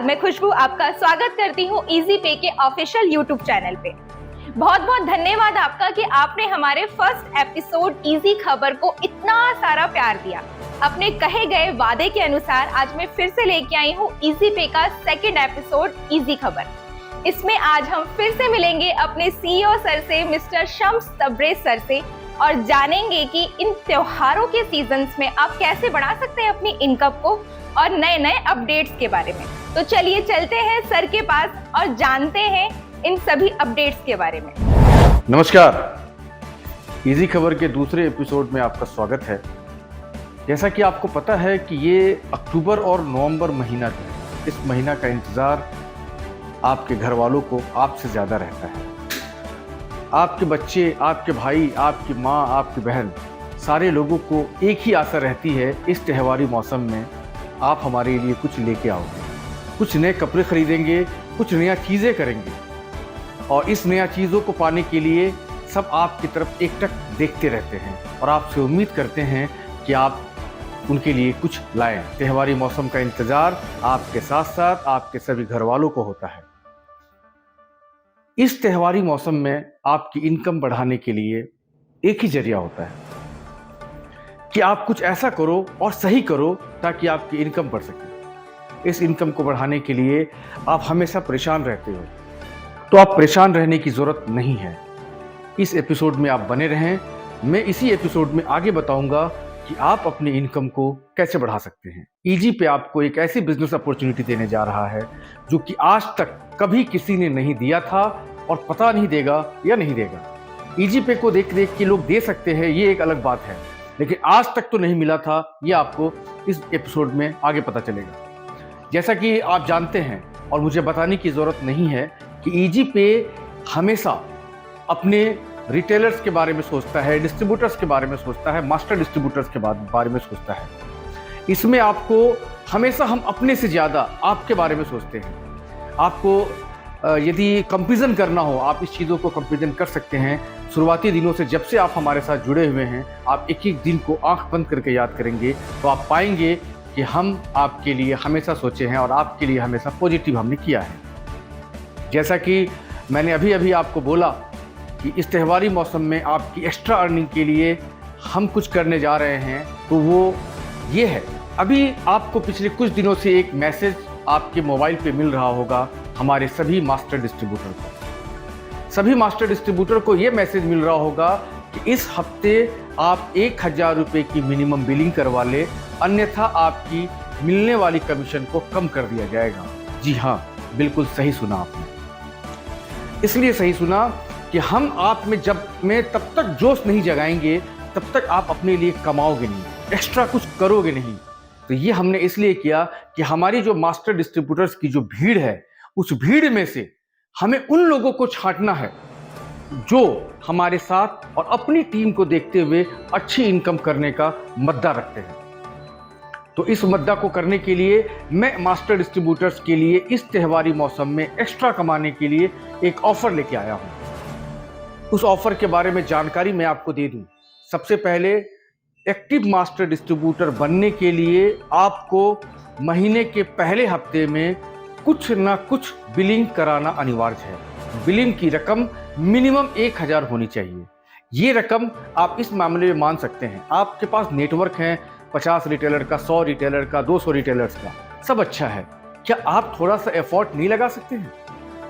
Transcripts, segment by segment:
नमस्कार, मैं खुशबू आपका स्वागत करती हूँ इजी पे के ऑफिशियल यूट्यूब चैनल पे। बहुत बहुत धन्यवाद आपका कि आपने हमारे फर्स्ट एपिसोड इजी खबर को इतना सारा प्यार दिया। अपने कहे गए वादे के अनुसार आज मैं फिर से लेके आई हूँ इजी पे का सेकंड एपिसोड इजी खबर। इसमें आज हम फिर से मिलेंगे अपने सीईओ सर से, मिस्टर शम्स तबरेज सर से, और जानेंगे कि इन त्योहारों के सीजन्स में आप कैसे बढ़ा सकते हैं अपनी इनकम को और नए नए अपडेट्स के बारे में। तो चलिए चलते हैं सर के पास और जानते हैं इन सभी अपडेट्स के बारे में। नमस्कार, इजी खबर के दूसरे एपिसोड में आपका स्वागत है। जैसा कि आपको पता है कि ये अक्टूबर और नवंबर महीना जो है, इस महीना का इंतज़ार आपके घर वालों को आपसे ज़्यादा रहता है। आपके बच्चे, आपके भाई, आपकी माँ, आपकी बहन, सारे लोगों को एक ही आशा रहती है, इस त्योहारी मौसम में आप हमारे लिए कुछ लेके आओगे, कुछ नए कपड़े खरीदेंगे, कुछ नया चीज़ें करेंगे। और इस नया चीज़ों को पाने के लिए सब आपकी तरफ एकटक देखते रहते हैं और आपसे उम्मीद करते हैं कि आप उनके लिए कुछ लाएं। त्योहारी मौसम का इंतज़ार आपके साथ साथ आपके सभी घर वालों को होता है। इस त्योहारी मौसम में आपकी इनकम बढ़ाने के लिए एक ही जरिया होता है कि आप कुछ ऐसा करो और सही करो ताकि आपकी इनकम बढ़ सके। इस इनकम को बढ़ाने के लिए आप हमेशा परेशान रहते हो, तो आप परेशान रहने की ज़रूरत नहीं है। इस एपिसोड में आप बने रहें। मैं इसी एपिसोड में आगे बताऊंगा कि आप अपनी इनकम को कैसे बढ़ा सकते हैं। इजी पे आपको एक ऐसी बिजनेस अपॉर्चुनिटी देने जा रहा है जो कि आज तक कभी किसी ने नहीं दिया था और पता नहीं देगा या नहीं देगा। इजी पे को देख देख के लोग दे सकते हैं, ये एक अलग बात है, लेकिन आज तक तो नहीं मिला था। ये आपको इस एपिसोड में आगे पता चलेगा। जैसा कि आप जानते हैं और मुझे बताने की ज़रूरत नहीं है कि इजी पे हमेशा अपने रिटेलर्स के बारे में सोचता है, डिस्ट्रीब्यूटर्स के बारे में सोचता है, मास्टर डिस्ट्रीब्यूटर्स के बारे में सोचता है। इसमें आपको हमेशा हम अपने से ज़्यादा आपके बारे में सोचते हैं। आपको यदि कंपैरिजन करना हो, आप इस चीज़ों को कंपैरिजन कर सकते हैं। शुरुआती दिनों से जब से आप हमारे साथ जुड़े हुए हैं, आप एक एक दिन को आंख बंद करके याद करेंगे तो आप पाएंगे कि हम आपके लिए हमेशा सोचे हैं और आपके लिए हमेशा पॉजिटिव हमने किया है। जैसा कि मैंने अभी आपको बोला कि इस त्योहारी मौसम में आपकी एक्स्ट्रा अर्निंग के लिए हम कुछ करने जा रहे हैं, तो वो ये है। अभी आपको पिछले कुछ दिनों से एक मैसेज आपके मोबाइल पे मिल रहा होगा हमारे सभी मास्टर डिस्ट्रीब्यूटर को। सभी मास्टर डिस्ट्रीब्यूटर को ये मैसेज मिल रहा होगा कि इस हफ्ते आप 1000 रुपये की मिनिमम बिलिंग करवा ले, अन्यथा आपकी मिलने वाली कमीशन को कम कर दिया जाएगा। जी हाँ, बिल्कुल सही सुना आपने। इसलिए सही सुना कि हम आप में तब तक जोश नहीं जगाएंगे तब तक आप अपने लिए कमाओगे नहीं, एक्स्ट्रा कुछ करोगे नहीं। तो ये हमने इसलिए किया कि हमारी जो मास्टर डिस्ट्रीब्यूटर्स की जो भीड़ है, उस भीड़ में से हमें उन लोगों को छांटना है जो हमारे साथ और अपनी टीम को देखते हुए अच्छी इनकम करने का मद्दा रखते हैं। तो इस मद्दा को करने के लिए मैं मास्टर डिस्ट्रीब्यूटर्स के लिए इस त्योहारी मौसम में एक्स्ट्रा कमाने के लिए एक ऑफर लेके आया हूं। उस ऑफर के बारे में जानकारी मैं आपको दे दूं। सबसे पहले, एक्टिव मास्टर डिस्ट्रीब्यूटर बनने के लिए आपको महीने के पहले हफ्ते में कुछ ना कुछ बिलिंग कराना अनिवार्य है। बिलिंग की रकम मिनिमम 1000 होनी चाहिए। ये रकम आप इस मामले में मान सकते हैं, आपके पास नेटवर्क है 50 रिटेलर का, 100 रिटेलर का, 200 रिटेलर्स का, सब अच्छा है। क्या आप थोड़ा सा एफर्ट नहीं लगा सकते हैं?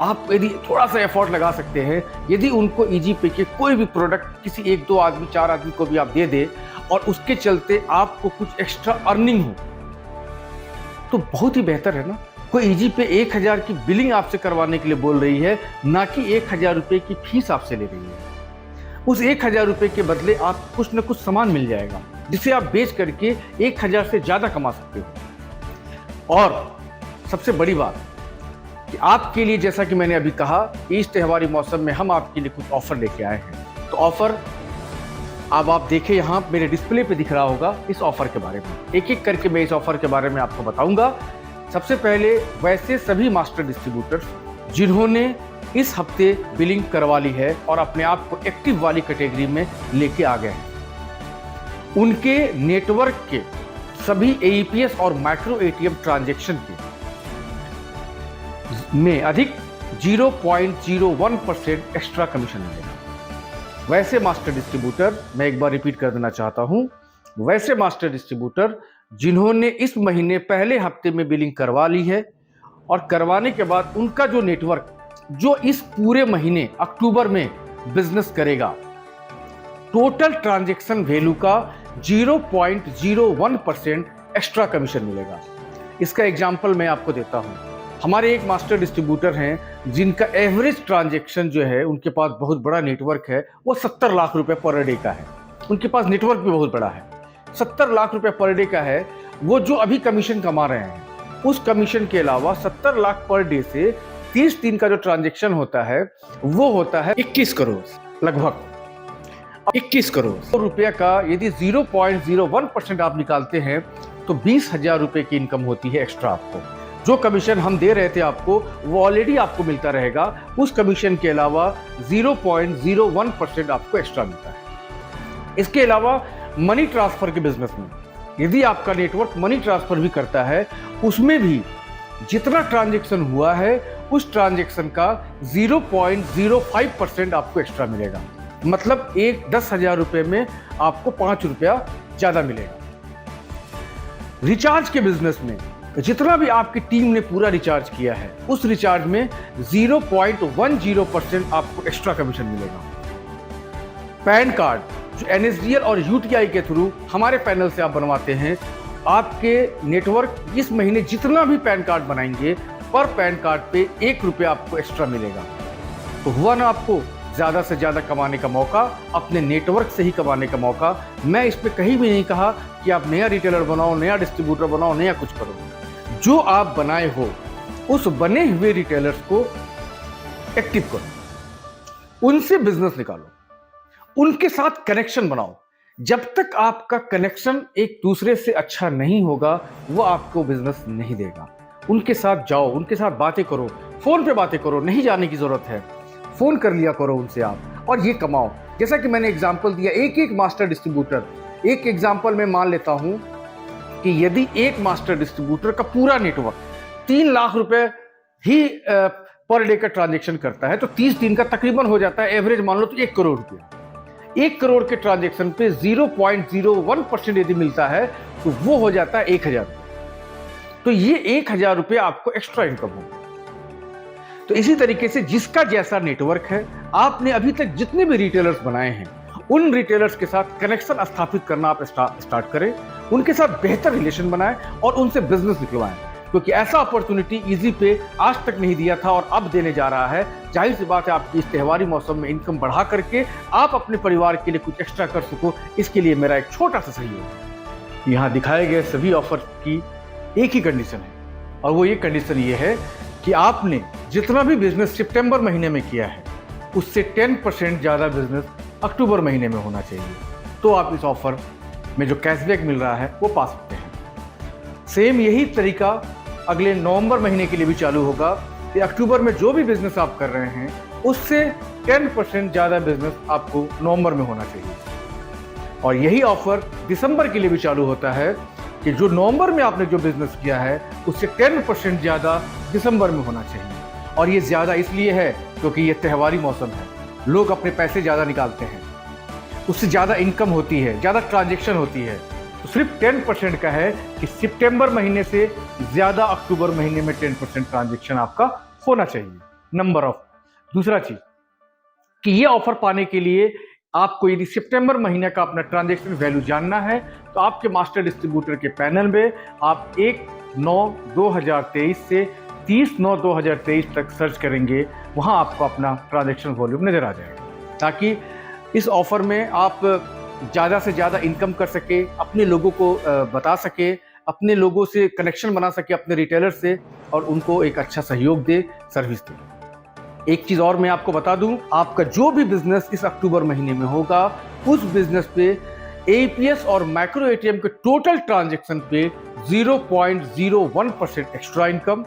आप यदि थोड़ा सा एफर्ट लगा सकते हैं, यदि उनको इजी पे के कोई भी प्रोडक्ट किसी 1-2 आदमी, 4 आदमी को भी आप दे दे और उसके चलते आपको कुछ एक्स्ट्रा अर्निंग हो, तो बहुत ही बेहतर है ना। कोई इजी पे 1000 की बिलिंग आपसे करवाने के लिए बोल रही है, ना कि 1000 रुपये की फीस आपसे ले रही है। उस 1000 रुपये के बदले आप कुछ न कुछ सामान मिल जाएगा जिसे आप बेच करके 1000 से ज़्यादा कमा सकते हो। और सबसे बड़ी बात कि आपके लिए, जैसा कि मैंने अभी कहा, इस त्योहारी मौसम में हम आपके लिए कुछ ऑफर लेके आए हैं। तो ऑफर अब आप देखें, यहाँ मेरे डिस्प्ले पे दिख रहा होगा इस ऑफर के बारे में। एक एक करके मैं इस ऑफर के बारे में आपको बताऊंगा। सबसे पहले, वैसे सभी मास्टर डिस्ट्रीब्यूटर्स जिन्होंने इस हफ्ते बिलिंग करवा ली है और अपने आप को एक्टिव वाली कैटेगरी में लेके आ गए हैं, उनके नेटवर्क के सभी एईपीएस और माइक्रो एटीएम ट्रांजैक्शन के में अधिक 0.01% एक्स्ट्रा कमीशन मिलेगा। वैसे मास्टर डिस्ट्रीब्यूटर, मैं एक बार रिपीट कर देना चाहता हूं, वैसे मास्टर डिस्ट्रीब्यूटर जिन्होंने इस महीने पहले हफ्ते में बिलिंग करवा ली है और करवाने के बाद उनका जो नेटवर्क जो इस पूरे महीने अक्टूबर में बिजनेस करेगा, टोटल ट्रांजैक्शन वैल्यू का 0.01% एक्स्ट्रा कमीशन मिलेगा। इसका एग्जांपल मैं आपको देता हूं। हमारे एक मास्टर डिस्ट्रीब्यूटर हैं जिनका एवरेज ट्रांजैक्शन जो है, उनके पास बहुत बड़ा नेटवर्क है, वो 70 लाख रुपए पर डे का है। उनके पास नेटवर्क भी बहुत बड़ा है, 70 लाख रुपए पर डे का है। वो जो अभी कमीशन कमा रहे हैं, उस कमीशन के अलावा 70 लाख पर डे से 30 दिन का जो ट्रांजैक्शन होता है वो होता है 21 करोड़, लगभग 21 करोड़ रुपए का। यदि 0.01% आप निकालते हैं तो 20,000 रुपए की इनकम होती है एक्स्ट्रा। आपको जो कमीशन हम दे रहे थे आपको, वो ऑलरेडी आपको मिलता रहेगा। उस कमीशन के अलावा 0.01% आपको एक्स्ट्रा मिलता है। इसके अलावा मनी ट्रांसफर के बिजनेस में यदि आपका नेटवर्क मनी ट्रांसफर भी करता है, उसमें भी जितना ट्रांजैक्शन हुआ है उस ट्रांजैक्शन का 0.05% आपको एक्स्ट्रा मिलेगा। मतलब 10,000 रुपए में आपको 5 रुपया ज्यादा मिलेगा। रिचार्ज के बिजनेस में जितना भी आपकी टीम ने पूरा रिचार्ज किया है, उस रिचार्ज में 0.10% आपको एक्स्ट्रा कमीशन मिलेगा। पैन कार्ड जो NSDL और UTI के थ्रू हमारे पैनल से आप बनवाते हैं, आपके नेटवर्क इस महीने जितना भी पैन कार्ड बनाएंगे, पर पैन कार्ड पे 1 रुपया आपको एक्स्ट्रा मिलेगा। तो हुआ ना आपको ज़्यादा से ज़्यादा कमाने का मौका, अपने नेटवर्क से ही कमाने का मौका। मैं इस पे कहीं भी नहीं कहा कि आप नया रिटेलर बनाओ, नया डिस्ट्रीब्यूटर बनाओ, नया कुछ करो। जो आप बनाए हो उस बने हुए रिटेलर्स को एक्टिव करो, उनसे बिजनेस निकालो, उनके साथ कनेक्शन बनाओ। जब तक आपका कनेक्शन एक दूसरे से अच्छा नहीं होगा, वो आपको बिजनेस नहीं देगा। उनके साथ जाओ, उनके साथ बातें करो, फोन पे बातें करो, नहीं जाने की जरूरत है, फोन कर लिया करो उनसे आप, और ये कमाओ। जैसा कि मैंने एग्जांपल दिया, एक मास्टर डिस्ट्रीब्यूटर, एक एग्जांपल मैं मान लेता हूं कि यदि एक मास्टर डिस्ट्रीब्यूटर का पूरा नेटवर्क 3 लाख रुपए ही पर डे का ट्रांजेक्शन करता है, तो 30 दिन का तकरीबन हो जाता है, एवरेज मान लो तो 1 करोड़ रुपया। 1 करोड़ के ट्रांजेक्शन पे 0.01% यदि मिलता है तो वो हो जाता है 1,000। तो ये 1,000 रुपये आपको एक्स्ट्रा इनकम होगा। तो इसी तरीके से जिसका जैसा नेटवर्क है, आपने अभी तक जितने भी रिटेलर्स बनाए हैं, उन रिटेलर्स के साथ कनेक्शन स्थापित करना आप स्टार्ट करें, उनके साथ बेहतर रिलेशन बनाएं और उनसे बिजनेस निकलवाएं। क्योंकि ऐसा अपॉर्चुनिटी इजी पे आज तक नहीं दिया था और अब देने जा रहा है। जाहिर सी बात है, आपकी इस त्योहारी मौसम में इनकम बढ़ा करके आप अपने परिवार के लिए कुछ एक्स्ट्रा कर सको, इसके लिए मेरा एक छोटा सा सहयोग है। यहाँ दिखाए गए सभी ऑफर की एक ही कंडीशन है, और वो ये कंडीशन ये है कि आपने जितना भी बिजनेस सितंबर महीने में किया है, उससे 10% ज़्यादा बिजनेस अक्टूबर महीने में होना चाहिए, तो आप इस ऑफर में जो कैशबैक मिल रहा है वो पा सकते हैं। सेम यही तरीका अगले नवंबर महीने के लिए भी चालू होगा कि अक्टूबर में जो भी बिजनेस आप कर रहे हैं, उससे 10% ज़्यादा बिजनेस आपको नवंबर में होना चाहिए। और यही ऑफर दिसंबर के लिए भी चालू होता है कि जो नवंबर में आपने जो बिजनेस किया है, उससे 10% ज़्यादा दिसंबर में होना चाहिए। और ये ज़्यादा इसलिए है क्योंकि ये त्योहारी मौसम है, लोग अपने पैसे ज़्यादा निकालते हैं, उससे ज़्यादा इनकम होती है, ज़्यादा ट्रांजैक्शन होती है। तो सिर्फ 10% का है कि सितंबर महीने से ज़्यादा अक्टूबर महीने में 10% ट्रांजैक्शन आपका होना चाहिए। नंबर ऑफ दूसरा चीज़ कि ये ऑफर पाने के लिए आपको यदि सितंबर महीने का अपना ट्रांजैक्शन वैल्यू जानना है, तो आपके मास्टर डिस्ट्रीब्यूटर के पैनल में आप 1/9/2023 से 30/9/2023 तक सर्च करेंगे, वहाँ आपको अपना ट्रांजैक्शन वॉल्यूम नज़र आ जाएगा, ताकि इस ऑफर में आप ज़्यादा से ज़्यादा इनकम कर सके, अपने लोगों को बता सके, अपने लोगों से कनेक्शन बना सके, अपने रिटेलर से, और उनको एक अच्छा सहयोग दे, सर्विस दे। एक चीज़ और मैं आपको बता दूं, आपका जो भी बिजनेस इस अक्टूबर महीने में होगा, उस बिजनेस पे APS और माइक्रो ATM के टोटल ट्रांजैक्शन पे 0.01% एक्स्ट्रा इनकम,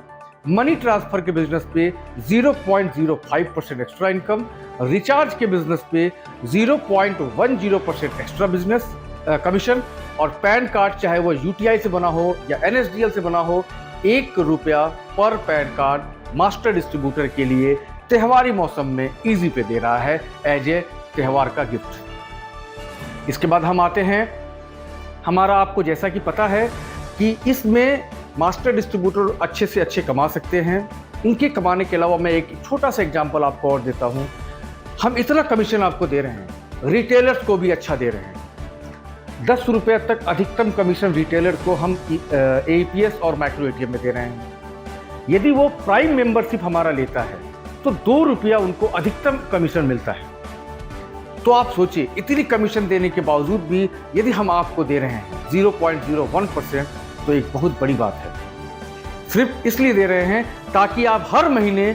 मनी ट्रांसफर के बिजनेस पे 0.05% एक्स्ट्रा इनकम, रिचार्ज के बिजनेस पे 0.10% एक्स्ट्रा बिजनेस कमीशन, और पैन कार्ड चाहे वो UTI से बना हो या NSDL से बना हो, 1 रुपया पर पैन कार्ड मास्टर डिस्ट्रीब्यूटर के लिए त्योहारी मौसम में इजी पे दे रहा है एज ए त्योहार का गिफ्ट। इसके बाद हम आते हैं, हमारा आपको जैसा कि पता है कि इसमें मास्टर डिस्ट्रीब्यूटर अच्छे से अच्छे कमा सकते हैं। इनके कमाने के अलावा मैं एक छोटा सा एग्जांपल आपको और देता हूं। हम इतना कमीशन आपको दे रहे हैं, रिटेलर्स को भी अच्छा दे रहे हैं। 10 रुपये तक अधिकतम कमीशन रिटेलर को हम APS और माइक्रो ATM में दे रहे हैं। यदि वो प्राइम मेंबरशिप हमारा लेता है तो 2 रुपया उनको अधिकतम कमीशन मिलता है। तो आप सोचिए, इतनी कमीशन देने के बावजूद भी यदि हम आपको दे रहे हैं 0.01%, तो एक बहुत बड़ी बात है। सिर्फ इसलिए दे रहे हैं ताकि आप हर महीने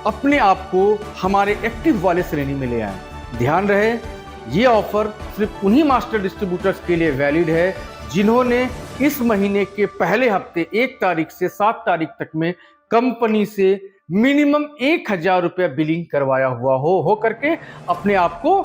अपने आप को हमारे एक्टिव वाले श्रेणी में ले आएं। ध्यान रहे, ये ऑफर सिर्फ उन्हीं मास्टर डिस्ट्रीब्यूटर्स के लिए वैलिड है जिन्होंने इस महीने के पहले हफ्ते 1 तारीख से 7 तारीख तक में कंपनी से मिनिमम 1000 रुपया बिलिंग करवाया हुआ हो करके अपने आप को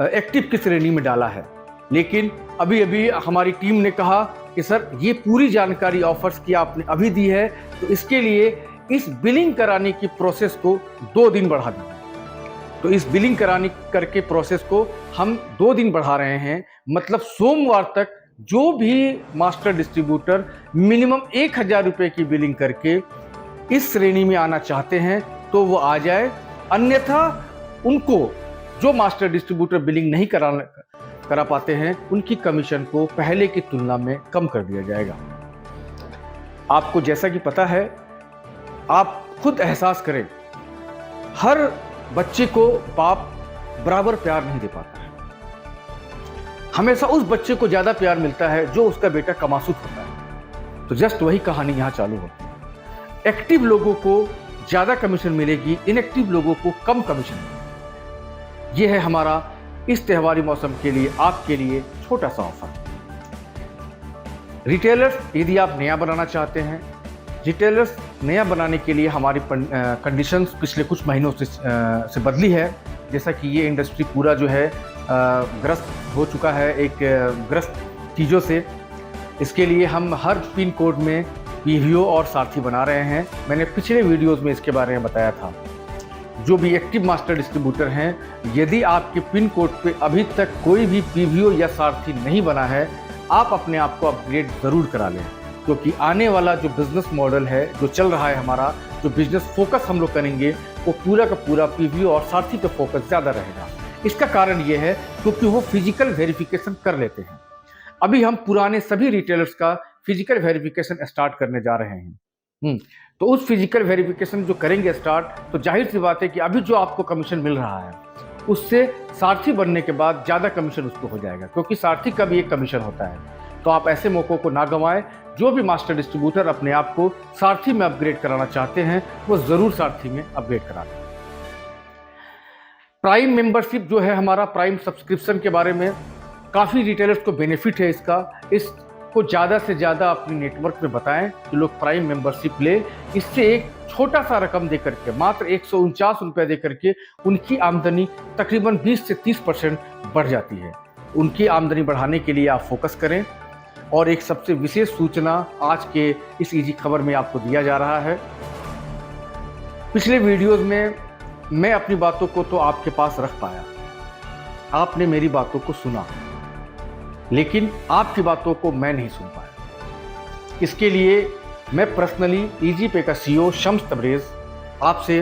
एक्टिव की श्रेणी में डाला है। लेकिन अभी अभी हमारी टीम ने कहा कि सर ये पूरी जानकारी ऑफर्स की आपने अभी दी है, तो इसके लिए इस बिलिंग कराने की प्रोसेस को 2 दिन बढ़ा दीजिए। तो इस बिलिंग कराने करके प्रोसेस को हम 2 दिन बढ़ा रहे हैं। मतलब सोमवार तक जो भी मास्टर डिस्ट्रीब्यूटर मिनिमम 1000 रुपये की बिलिंग करके इस श्रेणी में आना चाहते हैं तो वो आ जाए। अन्यथा उनको जो मास्टर डिस्ट्रीब्यूटर बिलिंग नहीं करा पाते हैं उनकी कमीशन को पहले की तुलना में कम कर दिया जाएगा। आपको जैसा कि पता है, आप खुद एहसास करें, हर बच्चे को बाप बराबर प्यार नहीं दे पाता है। हमेशा उस बच्चे को ज्यादा प्यार मिलता है जो उसका बेटा कमासुत होता है। तो जस्ट वही कहानी यहां चालू होती है। एक्टिव लोगों को ज्यादा कमीशन मिलेगी, इनएक्टिव लोगों को कम कमीशन मिलेगी। यह है हमारा इस त्योहारी मौसम के लिए आपके लिए छोटा सा ऑफर। रिटेलर्स, यदि आप नया बनाना चाहते हैं, रिटेलर्स नया बनाने के लिए हमारी कंडीशंस पिछले कुछ महीनों से बदली है। जैसा कि ये इंडस्ट्री पूरा जो है ग्रस्त हो चुका है एक ग्रस्त चीज़ों से। इसके लिए हम हर पिन कोड में PVO और सारथी बना रहे हैं। मैंने पिछले वीडियोस में इसके बारे में बताया था। जो भी एक्टिव मास्टर डिस्ट्रीब्यूटर हैं, यदि आपके पिन कोड पे अभी तक कोई भी PVO या सारथी नहीं बना है, आप अपने आप को अपग्रेड ज़रूर करा लें, क्योंकि आने वाला जो बिज़नेस मॉडल है, जो चल रहा है हमारा, जो बिजनेस फोकस हम लोग करेंगे, वो पूरा का पूरा PVO और सारथी पे फोकस ज़्यादा रहेगा। इसका कारण ये है क्योंकि वो फिजिकल वेरिफिकेशन कर लेते हैं। अभी हम पुराने सभी रिटेलर्स का फिजिकल वेरिफिकेशन स्टार्ट करने जा रहे हैं। तो उस फिजिकल वेरिफिकेशन जो करेंगे स्टार्ट, तो जाहिर सी बात है कि अभी जो आपको कमीशन मिल रहा है उससे सारथी बनने के बाद ज़्यादा कमीशन उसको हो जाएगा, क्योंकि सारथी का भी एक कमीशन होता है। तो आप ऐसे मौक़ों को ना गंवाएं। जो भी मास्टर डिस्ट्रीब्यूटर अपने आप को सारथी में अपग्रेड कराना चाहते हैं, वो ज़रूर सारथी में अपग्रेड करा लें। प्राइम मेंबरशिप जो है हमारा, प्राइम सब्सक्रिप्शन के बारे में काफ़ी रिटेलर्स को बेनिफिट है इसको ज़्यादा से ज़्यादा अपने नेटवर्क में बताएं कि लोग प्राइम मेंबरशिप ले। इससे एक छोटा सा रकम दे करके, मात्र 149 रुपये दे करके उनकी आमदनी तकरीबन 20 से 30% बढ़ जाती है। उनकी आमदनी बढ़ाने के लिए आप फोकस करें। और एक सबसे विशेष सूचना आज के इस इजी खबर में आपको दिया जा रहा है। पिछले वीडियोज़ में मैं अपनी बातों को तो आपके पास रख पाया, आपने मेरी बातों को सुना, लेकिन आपकी बातों को मैं नहीं सुन पाया। इसके लिए मैं पर्सनली इजी पे का CEO शम्स तबरेज़ आपसे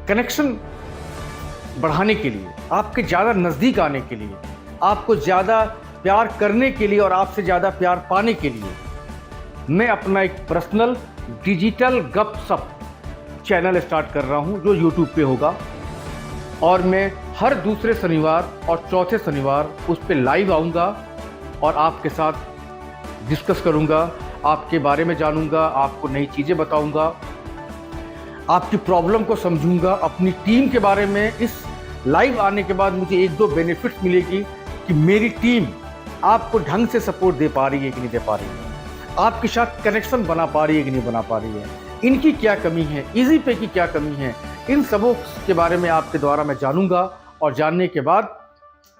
कनेक्शन बढ़ाने के लिए, आपके ज़्यादा नज़दीक आने के लिए, आपको ज़्यादा प्यार करने के लिए और आपसे ज़्यादा प्यार पाने के लिए मैं अपना एक पर्सनल डिजिटल गपशप चैनल स्टार्ट कर रहा हूं, जो YouTube पे होगा। और मैं हर दूसरे शनिवार और चौथे शनिवार उस पे लाइव आऊँगा और आपके साथ डिस्कस करूँगा, आपके बारे में जानूँगा, आपको नई चीज़ें बताऊँगा, आपकी प्रॉब्लम को समझूँगा, अपनी टीम के बारे में। इस लाइव आने के बाद मुझे 1-2 बेनिफिट्स मिलेगी कि मेरी टीम आपको ढंग से सपोर्ट दे पा रही है कि नहीं दे पा रही है, आपके साथ कनेक्शन बना पा रही है कि नहीं बना पा रही है, इनकी क्या कमी है, इजी पे की क्या कमी है, इन सबों के बारे में आपके द्वारा मैं जानूंगा और जानने के बाद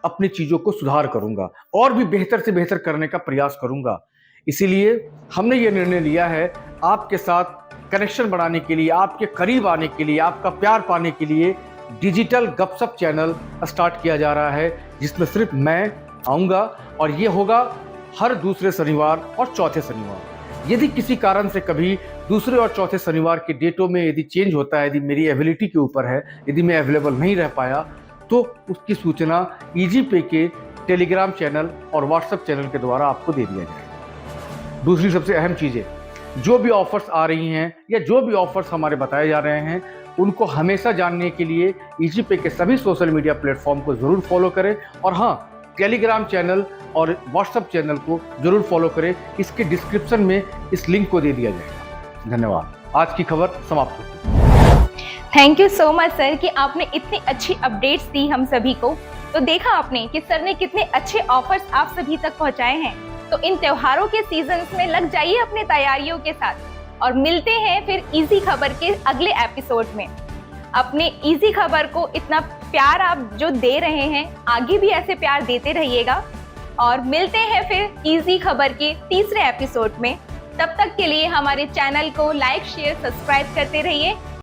अपनी चीज़ों को सुधार करूंगा और भी बेहतर से बेहतर करने का प्रयास करूंगा। इसीलिए हमने ये निर्णय लिया है आपके साथ कनेक्शन बढ़ाने के लिए, आपके करीब आने के लिए, आपका प्यार पाने के लिए डिजिटल गपशप चैनल स्टार्ट किया जा रहा है, जिसमें सिर्फ मैं आऊँगा और ये होगा हर दूसरे शनिवार और चौथे शनिवार। यदि किसी कारण से कभी दूसरे और चौथे शनिवार के डेटों में यदि चेंज होता है, यदि मेरी एबिलिटी के ऊपर है, यदि मैं अवेलेबल नहीं रह पाया, तो उसकी सूचना ईजी पे के टेलीग्राम चैनल और व्हाट्सएप चैनल के द्वारा आपको दे दिया जाएगा। दूसरी सबसे अहम चीज़ें, जो भी ऑफर्स आ रही हैं या जो भी ऑफर्स हमारे बताए जा रहे हैं, उनको हमेशा जानने के लिए ईजी पे के सभी सोशल मीडिया प्लेटफॉर्म को ज़रूर फॉलो करें और हाँ, टेलीग्राम चैनल और व्हाट्सएप चैनल को जरूर फॉलो करें। इसके डिस्क्रिप्शन में इस लिंक को दे दिया जाएगा। धन्यवाद। आज की खबर समाप्त होती है। Thank you so much sir कि आपने इतनी अच्छी अपडेट्स दी हम सभी को। तो देखा आपने कि सर ने कितने अच्छे ऑफर्स आप सभी तक पहुंचाए हैं। तो इन त्योहारों के सीजन्स में लग जाइए अपने तैयारियों के साथ और मिलते हैं फिर इजी खबर के अगले एपिसोड में। अपने इजी खबर को इतना प्यार आप जो दे रहे हैं, आगे भी ऐसे प्यार देते रहिएगा और मिलते हैं फिर इजी खबर के तीसरे एपिसोड में। तब तक के लिए हमारे चैनल को लाइक, शेयर, सब्सक्राइब करते रहिए।